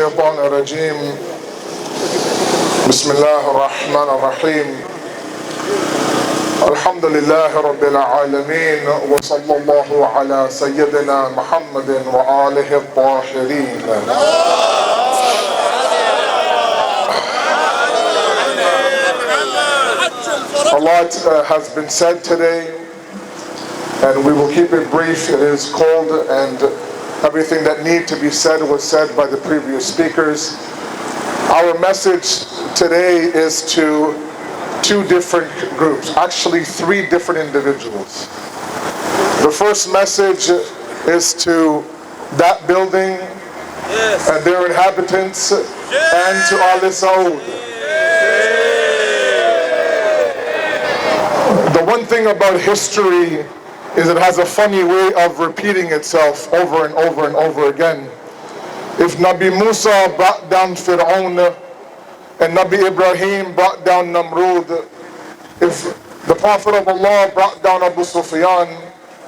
الشيطان الرجيم بسم الله الرحمن الرحيم الحمد لله رب العالمين وصلى الله على سيدنا محمد وآله الطاهرين. A lot has been said today, and we will keep it brief. It is cold, and everything that needed to be said was said by the previous speakers. Our message today is to two different groups, actually three different individuals. The first message is to that building and their inhabitants and to Al Saud. The one thing about history is it has a funny way of repeating itself over and over and over again. If Nabi Musa brought down Fir'aun and Nabi Ibrahim brought down Namrud, if the Prophet of Allah brought down Abu Sufyan,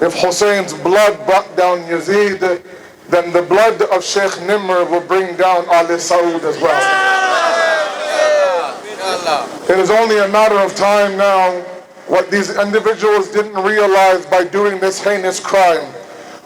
if Hussein's blood brought down Yazid, then the blood of Sheikh Nimr will bring down Al Saud as well. It is only a matter of time now. What these individuals didn't realize by doing this heinous crime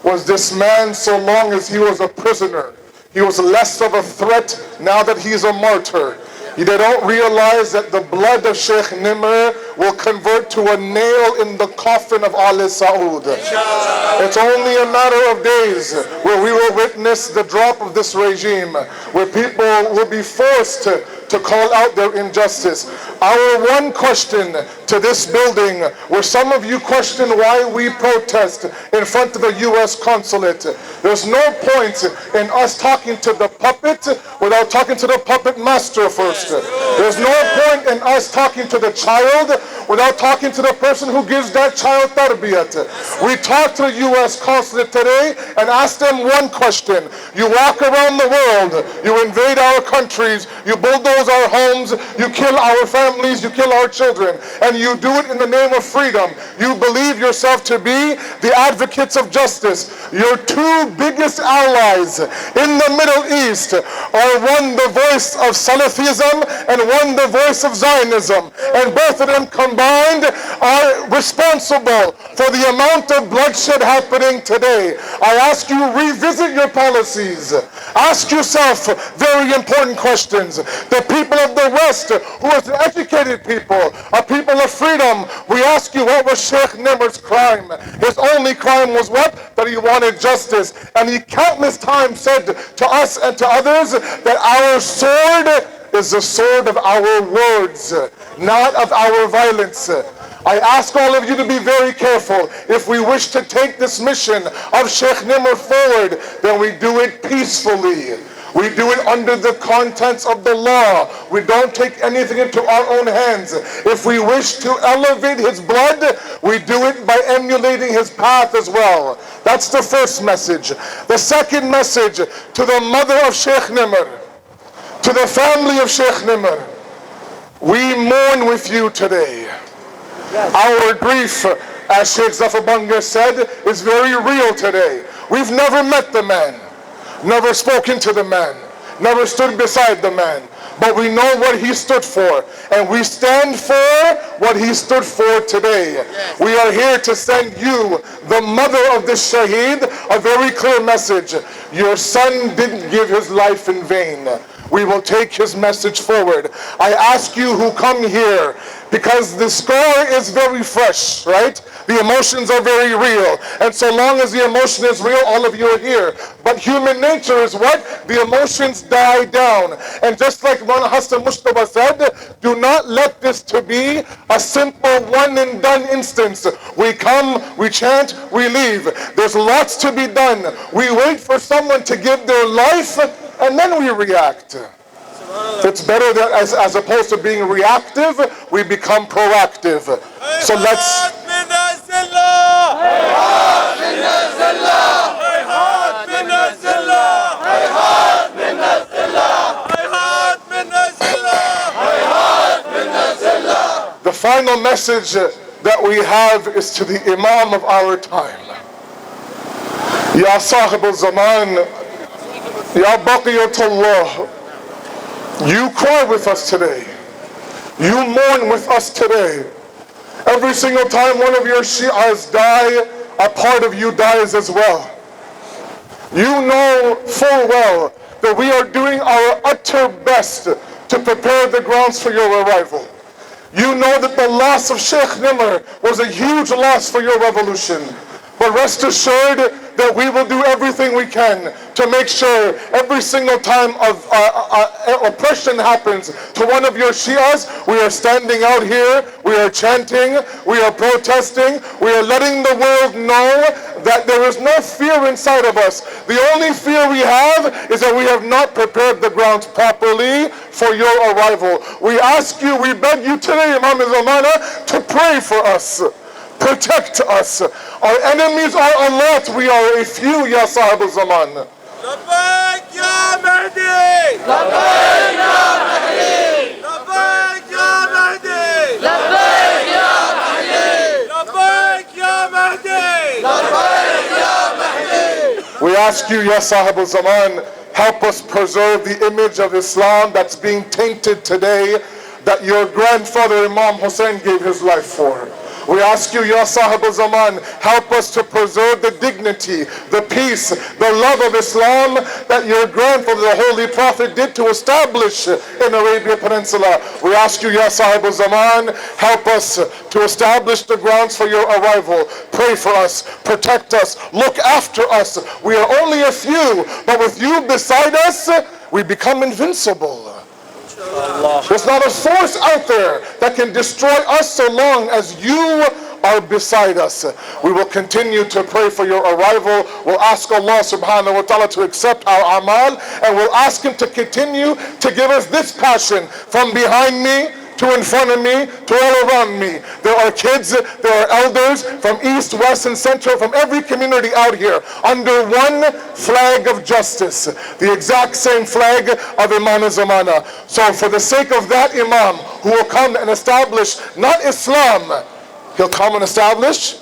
was this man, so long as he was a prisoner, he was less of a threat now that he's a martyr. They don't realize that the blood of Sheikh Nimr will convert to a nail in the coffin of Al Saud. It's only a matter of days where we will witness the drop of this regime, where people will be forced to call out their injustice. Our one question to this building, where some of you question why we protest in front of the U.S. Consulate, there's no point in us talking to the puppet without talking to the puppet master first. There's no point in us talking to the child without talking to the person who gives that child tarbiyat. We talked to the U.S. Consulate today and asked them one question. You walk around the world, you invade our countries, you bulldoze our homes, you kill our families, you kill our children, and you do it in the name of freedom. You believe yourself to be the advocates of justice. Your two biggest allies in the Middle East are one the voice of Salafism and one the voice of Zionism, and both of them combined are responsible for the amount of bloodshed happening today. I ask you, revisit your policies. Ask yourself very important questions. The people of the West, who are the educated people, are people of freedom. We ask you, what was Sheikh Nimr's crime? His only crime was what? That he wanted justice. And he countless times said to us and to others that our sword is the sword of our words, not of our violence. I ask all of you to be very careful. If we wish to take this mission of Sheikh Nimr forward, then we do it peacefully. We do it under the contents of the law. We don't take anything into our own hands. If we wish to elevate his blood, we do it by emulating his path as well. That's the first message. The second message to the mother of Sheikh Nimr, to the family of Sheikh Nimr, we mourn with you today. Our grief, as Sheikh Zafar Banga said, is very real today. We've never met the man, never spoken to the man, never stood beside the man, but we know what he stood for, and we stand for what he stood for today. We are here to send you, the mother of this shaheed, a very clear message. Your son didn't give his life in vain. We will take his message forward. I ask you who come here, because the scar is very fresh, right? The emotions are very real. And so long as the emotion is real, all of you are here. But human nature is what? The emotions die down. And just like Moulana Hassan Mustafa said, do not let this to be a simple one and done instance. We come, we chant, we leave. There's lots to be done. We wait for someone to give their life, and then we react. It's better that as opposed to being reactive, we become proactive. So let's... The final message that we have is to the Imam of our time. Ya Sahib al-Zaman, Ya Baqiyatullah, you cry with us today. You mourn with us today. Every single time one of your Shi'as die, a part of you dies as well. You know full well that we are doing our utter best to prepare the grounds for your arrival. You know that the loss of Sheikh Nimr was a huge loss for your revolution. But rest assured that we will do everything we can to make sure every single time oppression happens to one of your Shias, we are standing out here, we are chanting, we are protesting, we are letting the world know that there is no fear inside of us. The only fear we have is that we have not prepared the grounds properly for your arrival. We ask you, we beg you today, Imam Zamana, to pray for us. Protect us. Our enemies are a lot. We are a few, Ya Sahib al-Zaman. لبيك يا مهدي لبيك يا مهدي لبيك يا مهدي لبيك يا مهدي لبيك يا مهدي لبيك يا مهدي. We ask you, Ya Sahib al-Zaman, help us preserve the image of Islam that's being tainted today, that your grandfather Imam Hussein gave his life for. We ask you, Ya Sahib al-Zaman, help us to preserve the dignity, the peace, the love of Islam that your grandfather, the Holy Prophet, did to establish in Arabia Peninsula. We ask you, Ya Sahib al-Zaman, help us to establish the grounds for your arrival. Pray for us, protect us, look after us. We are only a few, but with you beside us, we become invincible. There's not a force out there that can destroy us so long as you are beside us. We will continue to pray for your arrival. We'll ask Allah subhanahu wa ta'ala to accept our amal, and we'll ask Him to continue to give us this passion from behind me to in front of me, to all around me. There are kids, there are elders from east, west, and central, from every community out here, under one flag of justice, the exact same flag of Imam Zamana. So for the sake of that Imam, who will come and establish not Islam, he'll come and establish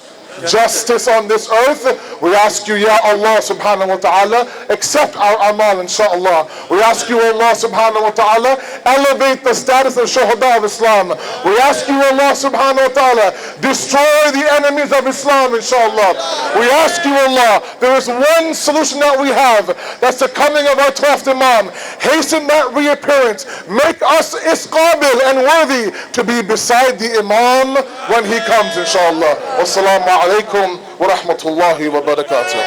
justice on this earth. We ask you, Ya Allah subhanahu wa ta'ala, accept our amal inshaAllah. We ask you, Allah subhanahu wa ta'ala, elevate the status of Shuhada of Islam. We ask you, Allah subhanahu wa ta'ala, destroy the enemies of Islam inshaAllah. We ask you, Allah, there is one solution that we have, that's the coming of our 12th Imam. Hasten that reappearance. Make us isqabil and worthy to be beside the Imam when he comes inshaAllah. Wassalamu alaikum wa rahmatullahi wa barakatuh.